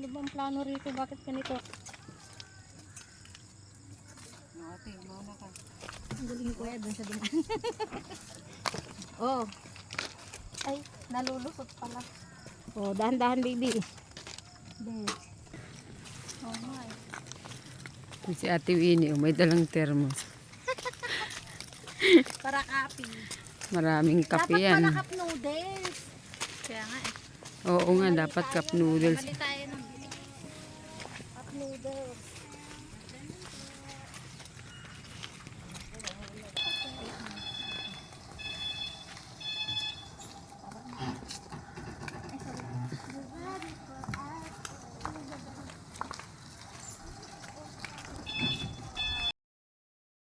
Ano ba ang plano rito? Bakit ganito? Ate, mauna ka. Ang galing ko doon sa dumaan. Oh. Ay, nalulusot pala. Oh, dahan-dahan baby. Baby. Oh my. Si Ate Winnie, may dalang thermos. Para kape. Maraming kape Dapat yan. pala cup noodles. Kaya nga eh. Oo nga, dapat cup noodles. Bumali tayo ng cup noodles.